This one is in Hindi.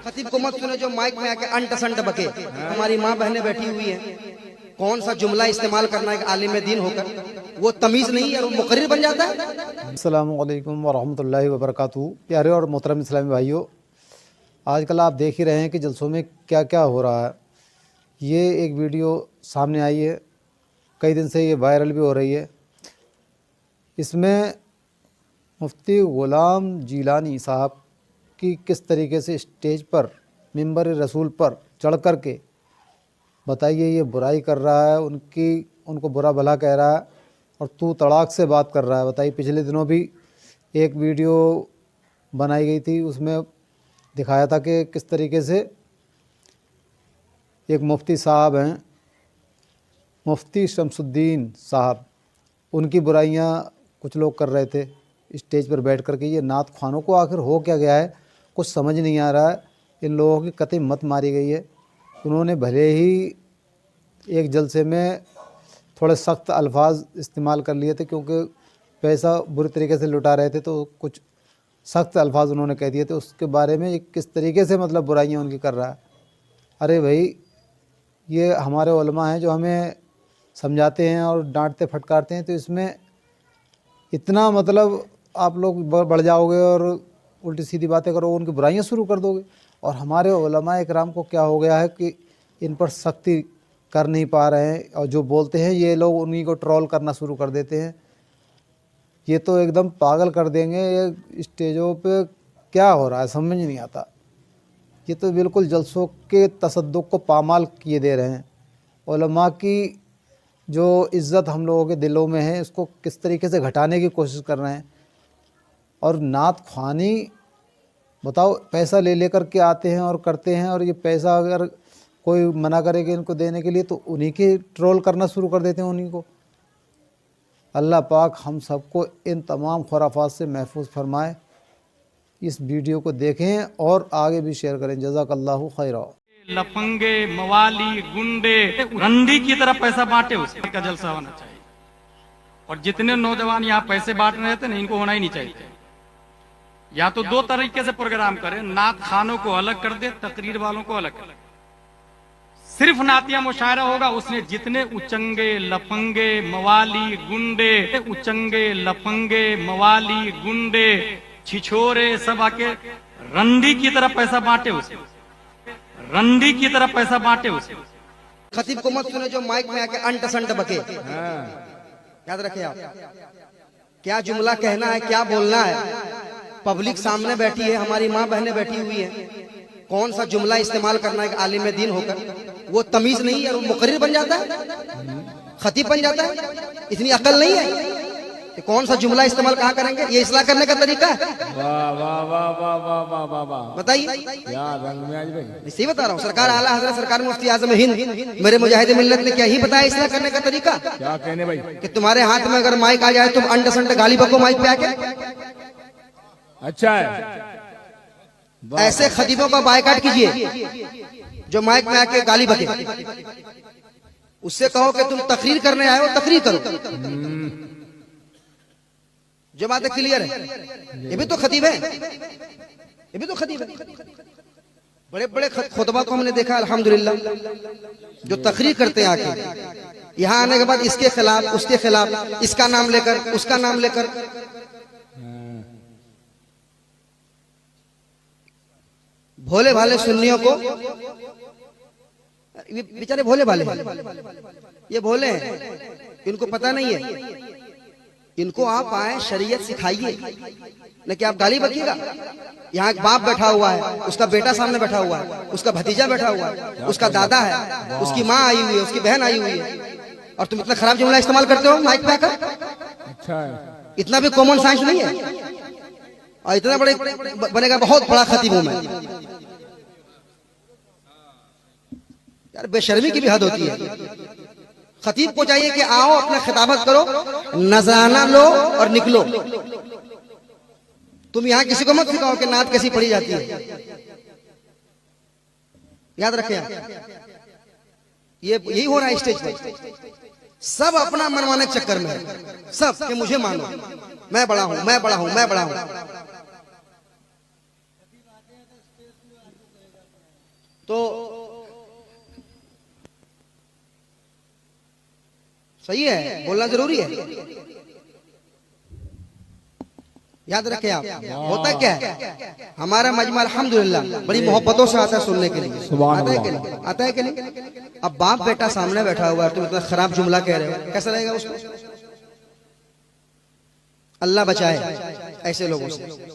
खतीब को मत सुने जो माइक में आके अंट संट बके। हमारी माँ बहनें बैठी हुई हैं, कौन सा जुमला इस्तेमाल करना है आलिम दीन होकर, वो तमीज नहीं है और वो मुकर्रिर बन जाता है। अस्सलामु अलैकुम वरहमतुल्लाहि वबरकातुहू। प्यारे और मोहतरम इस्लामी भाइयों, आजकल आप देख ही रहे हैं कि जलसों में क्या क्या हो रहा है। ये एक वीडियो सामने आई है, कई दिन से ये वायरल भी हो रही है। इसमें मुफ्ती ग़ुलाम जिलानी साहब की किस तरीके से स्टेज पर मिंबर रसूल पर चढ़ कर के बताइए ये बुराई कर रहा है, उनको बुरा भला कह रहा है और तू तड़ाक से बात कर रहा है। बताइए, पिछले दिनों भी एक वीडियो बनाई गई थी, उसमें दिखाया था कि किस तरीके से एक मुफ्ती साहब हैं, मुफ्ती शमसुद्दीन साहब, उनकी बुराइयां कुछ लोग कर रहे थे स्टेज पर बैठ कर के। ये नात ख़्वानों को आखिर हो क्या गया है, कुछ समझ नहीं आ रहा है। इन लोगों की कतई मत मारी गई है। उन्होंने भले ही एक जलसे में थोड़े सख्त अल्फाज इस्तेमाल कर लिए थे, क्योंकि पैसा बुरी तरीके से लुटा रहे थे, तो कुछ सख्त अल्फाज उन्होंने कह दिए थे। उसके बारे में किस तरीके से मतलब बुराइयां उनकी कर रहा है। अरे भाई, ये हमारे उलमा हैं जो हमें समझाते हैं और डांटते फटकारते हैं, तो इसमें इतना मतलब आप लोग बढ़ जाओगे और उल्टी सीधी बातें करो, उनकी बुराइयां शुरू कर दोगे। और हमारे उलमा इकराम को क्या हो गया है कि इन पर सख्ती कर नहीं पा रहे हैं, और जो बोलते हैं ये लोग उन्हीं को ट्रोल करना शुरू कर देते हैं। ये तो एकदम पागल कर देंगे। ये स्टेजों पे क्या हो रहा है समझ नहीं आता। ये तो बिल्कुल जलसों के तसद्दुक़ को पामाल किए दे रहे हैं। उलमा की जो इज़्ज़त हम लोगों के दिलों में है, इसको किस तरीके से घटाने की कोशिश कर रहे हैं। और नात ख़्वानी बताओ, पैसा ले लेकर के आते हैं और करते हैं, और ये पैसा अगर कोई मना करेगा इनको देने के लिए तो उन्हीं के ट्रोल करना शुरू कर देते हैं उन्हीं को। अल्लाह पाक हम सबको इन तमाम खुराफात से महफूज फरमाए। इस वीडियो को देखें और आगे भी शेयर करें। जज़ाकल्लाहु खैरा। लफंगे, मवाली, गुंडे, रंडी की तरफ पैसा बांटे, उसका जलसा होना चाहिए। और जितने नौजवान यहाँ पैसे बांट रहे थे ना, इनको होना ही नहीं चाहिए। या तो दो तरीके से प्रोग्राम करें, नात खानों को अलग कर दे, तकरीर वालों को अलग कर दे। सिर्फ नातिया मुशायरा होगा, उसमें जितने उचंगे, लफंगे, मवाली, गुंडे, उचंगे, लफंगे, मवाली, गुंडे, छिछोरे सब आके रंडी की तरफ पैसा बांटे, उसे रंडी की तरफ पैसा बांटे। उसे खतीब को मत सुने जो माइक में आके अंट संट बके। याद रखे आप, क्या जुमला कहना है, क्या बोलना है। पब्लिक सामने बैठी है, हमारी माँ बहनें बैठी हुई हैं, कौन सा जुमला इस्तेमाल करना है आलिम दीन होकर, वो तमीज नहीं है और वो मुकर्रिर बन जाता है, खतीब बन जाता है। इतनी अकल नहीं है कि कौन सा जुमला इस्तेमाल कहाँ करेंगे। ये इस्लाह करने का तरीका है। वाह वाह वाह वाह वाह वाह वाह वाह, बताइए। क्या रंग में आज भाई, सही बता रहा हूँ। सरकार आला हज़रत सरकार मुफ्ती आज़म हिंद मेरे मुजाहिद मिल्लत ने क्या ही बताया इस्लाह करने का तरीका। क्या कहने भाई, कि तुम्हारे हाथ में अगर माइक आ जाए तुम अंट संट गाली बको माइक पे आके। अच्छा है। ऐसे खतीबों का बायकाट कीजिए जो माइक में आके गाली बके। उससे कहो कि तुम तकरीर करने आए हो, तकरीर करो। जो बात क्लियर है, ये भी तो खतीब है, ये भी तो खतीब है। बड़े बड़े खुतबा को हमने देखा अल्हम्दुलिल्लाह, जो तकरीर करते हैं आके, यहाँ आने के बाद इसके खिलाफ, उसके खिलाफ, इसका नाम लेकर, उसका नाम लेकर। भोले भाले सुन्नियों को, बेचारे भोले भाले, ये भोले हैं, इनको पता नहीं है। इनको आप आए शरीयत सिखाइए, न कि आप गाली बकिएगा। यहाँ एक बाप बैठा हुआ है, उसका बेटा सामने बैठा हुआ है, उसका भतीजा बैठा हुआ है, उसका दादा है, उसकी माँ आई हुई है, उसकी बहन आई हुई है, और तुम इतना खराब जुमला इस्तेमाल करते हो माइक पे आकर। अच्छा है। इतना भी कॉमन सेंस नहीं है, और इतना बड़े बनेगा बहुत बड़ा खतीब हूं मैं। यार बेशर्मी की भी हद होती है। खतीब को चाहिए कि आओ अपना खिताबत करो, नजराना लो और निकलो। तुम यहां किसी को मत सिखाओ कि नात कैसी पढ़ी जाती है। याद रखें, ये यही हो रहा है स्टेज पर। सब अपना मनवाने के चक्कर में है, सब कि मुझे मानो, मैं बड़ा हूं, मैं बड़ा हूं, मैं बड़ा हूं। तो सही है, बोलना जरूरी है। याद रखें आप, होता क्या है हमारा मजमा अल्हम्दुलिल्लाह बड़ी मोहब्बतों से आता है सुनने के लिए। सुभान आता है अल्लाह। कि नहीं? आता है कि नहीं? अब बाप बेटा सामने बैठा हुआ है, तुम इतना खराब जुमला कह रहे हो, कैसा लगेगा उसको? अल्लाह बचाए ऐसे लोगों से।